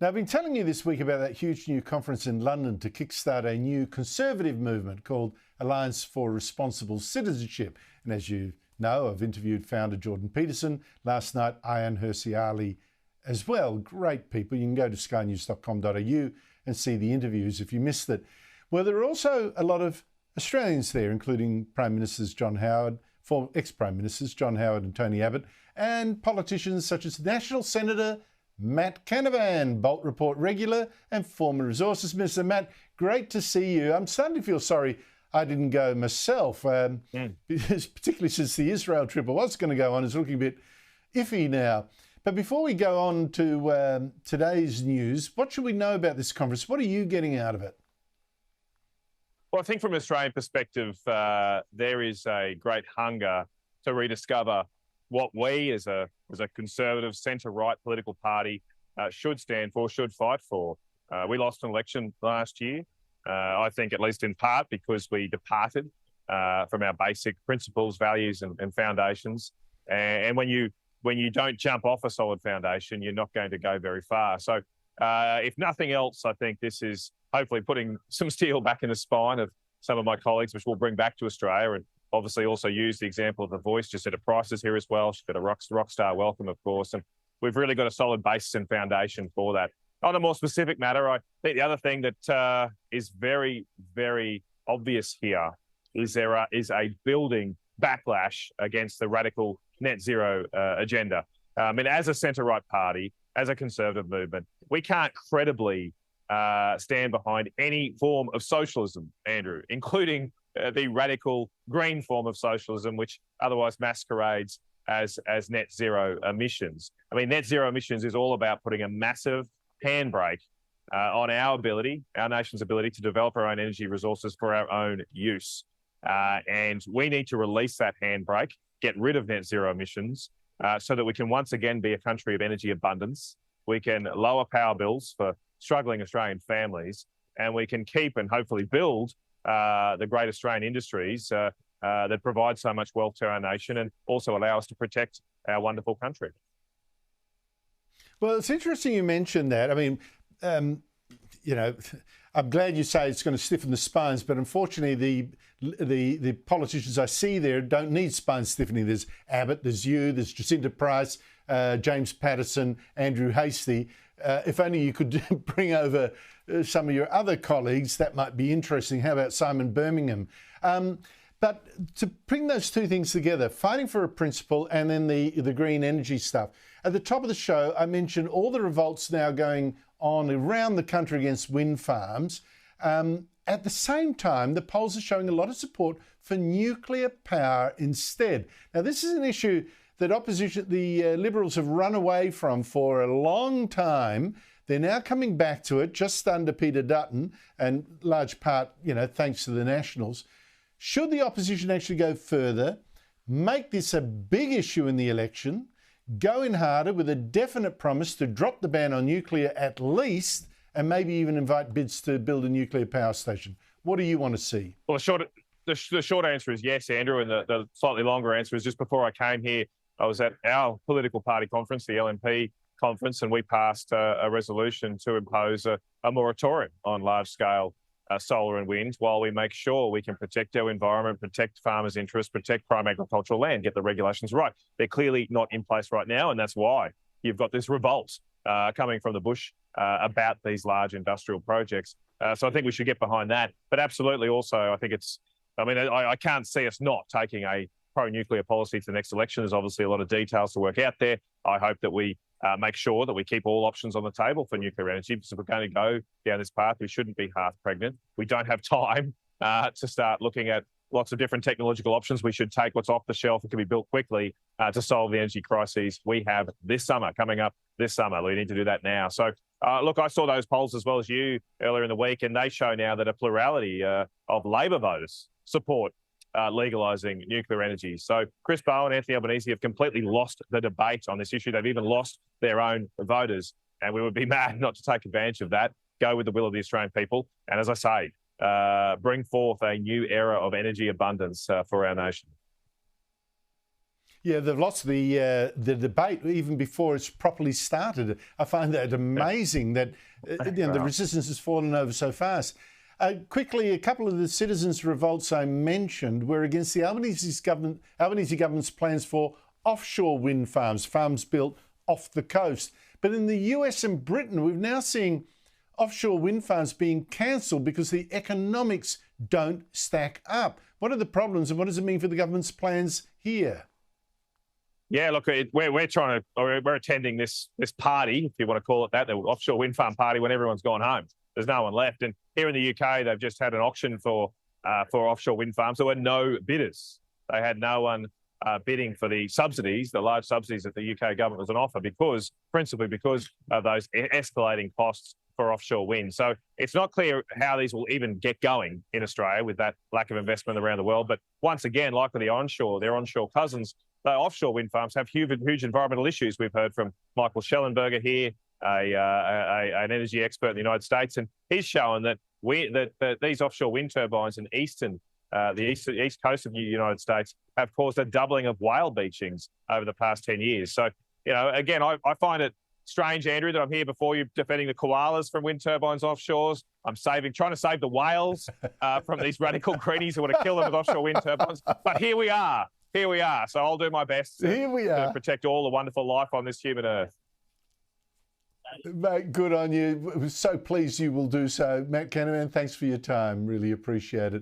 Now, I've been telling you this week about that huge new conference in London to kickstart a new conservative movement called Alliance for Responsible Citizenship. And as you know, I've interviewed founder Jordan Peterson, last night Ayaan Hirsi Ali as well. Great people. You can go to skynews.com.au and see the interviews if you missed it. Well, there are also a lot of Australians there, including Prime Ministers John Howard, ex-Prime Ministers John Howard and Tony Abbott, and politicians such as National Senator Matt Canavan, Bolt Report regular and former Resources Minister. Matt, great to see you. I'm starting to feel sorry I didn't go myself, because particularly since the Israel trip I was going to go on is looking a bit iffy now. But before we go on to today's news, what should we know about this conference? What are you getting out of it? Well, I think from an Australian perspective, there is a great hunger to rediscover what we as a conservative centre-right political party should stand for, should fight for. We lost an election last year, I think at least in part because we departed from our basic principles, values and foundations. And when you don't jump off a solid foundation, you're not going to go very far. So if nothing else, I think this is hopefully putting some steel back in the spine of some of my colleagues, which we'll bring back to Australia, and obviously also use the example of The Voice. Jacinta Price is here as well. She's got a rock star welcome, of course, and we've really got a solid basis and foundation for that. On a more specific matter, I think the other thing that is very, very obvious here is there is a building backlash against the radical net zero agenda. And as a centre-right party, as a conservative movement, we can't credibly stand behind any form of socialism, Andrew, including the radical green form of socialism, which otherwise masquerades as net zero emissions. I mean, net zero emissions is all about putting a massive handbrake on our nation's ability to develop our own energy resources for our own use. And we need to release that handbrake, get rid of net zero emissions, so that we can once again be a country of energy abundance. We can lower power bills for struggling Australian families, and we can keep and hopefully build the great Australian industries that provide so much wealth to our nation and also allow us to protect our wonderful country. Well, it's interesting you mentioned that. I mean, I'm glad you say it's going to stiffen the spines, but unfortunately the politicians I see there don't need spine stiffening. There's Abbott, there's you, there's Jacinta Price, James Patterson, Andrew Hastie. If only you could bring over some of your other colleagues, that might be interesting. How about Simon Birmingham? But to bring those two things together, fighting for a principle and then the green energy stuff. At the top of the show, I mentioned all the revolts now going on around the country against wind farms. At the same time, the polls are showing a lot of support for nuclear power instead. Now, this is an issue that the Liberals have run away from for a long time. They're now coming back to it just under Peter Dutton, and large part, thanks to the Nationals. Should the opposition actually go further, make this a big issue in the election, go in harder with a definite promise to drop the ban on nuclear at least, and maybe even invite bids to build a nuclear power station? What do you want to see? Well, the short answer is yes, Andrew, and the slightly longer answer is just before I came here, I was at our political party conference, the LNP conference, and we passed a resolution to impose a moratorium on large-scale solar and wind while we make sure we can protect our environment, protect farmers' interests, protect prime agricultural land, get the regulations right. They're clearly not in place right now, and that's why you've got this revolt coming from the bush about these large industrial projects. So I think we should get behind that. But absolutely also, I think I can't see us not taking a pro-nuclear policy to the next election. There's obviously a lot of details to work out there. I hope that we make sure that we keep all options on the table for nuclear energy, because if we're going to go down this path, we shouldn't be half pregnant. We don't have time to start looking at lots of different technological options. We should take what's off the shelf and can be built quickly to solve the energy crises we have coming up this summer. We need to do that now. So, look, I saw those polls as well as you earlier in the week, and they show now that a plurality of Labor voters support legalising nuclear energy. So Chris Bowen and Anthony Albanese have completely lost the debate on this issue. They've even lost their own voters, and we would be mad not to take advantage of that, go with the will of the Australian people, and as I say, bring forth a new era of energy abundance for our nation. Yeah, they've lost the debate even before it's properly started. I find that amazing that the resistance has fallen over so fast. Quickly, a couple of the citizens' revolts I mentioned were against the Albanese government's plans for offshore wind farms, farms built off the coast. But in the US and Britain, we're now seeing offshore wind farms being cancelled because the economics don't stack up. What are the problems and what does it mean for the government's plans here? Yeah, look, we're attending this party, if you want to call it that, the offshore wind farm party, when everyone's gone home. There's no one left. And here in the UK, they've just had an auction for offshore wind farms. There were no bidders. They had no one bidding for the subsidies, the large subsidies that the UK government was on offer, principally because of those escalating costs for offshore wind. So it's not clear how these will even get going in Australia with that lack of investment around the world. But once again, like with their onshore cousins, the offshore wind farms have huge environmental issues. We've heard from Michael Schellenberger here, an energy expert in the United States, and he's shown that these offshore wind turbines in the east coast of the United States have caused a doubling of whale beachings over the past 10 years. So, again, I find it strange, Andrew, that I'm here before you defending the koalas from wind turbines offshores. I'm trying to save the whales from these radical greenies who want to kill them with offshore wind turbines. But here we are. So I'll do my best to protect all the wonderful life on this human earth. Mate, good on you. We're so pleased you will do so. Matt Canavan, thanks for your time. Really appreciate it.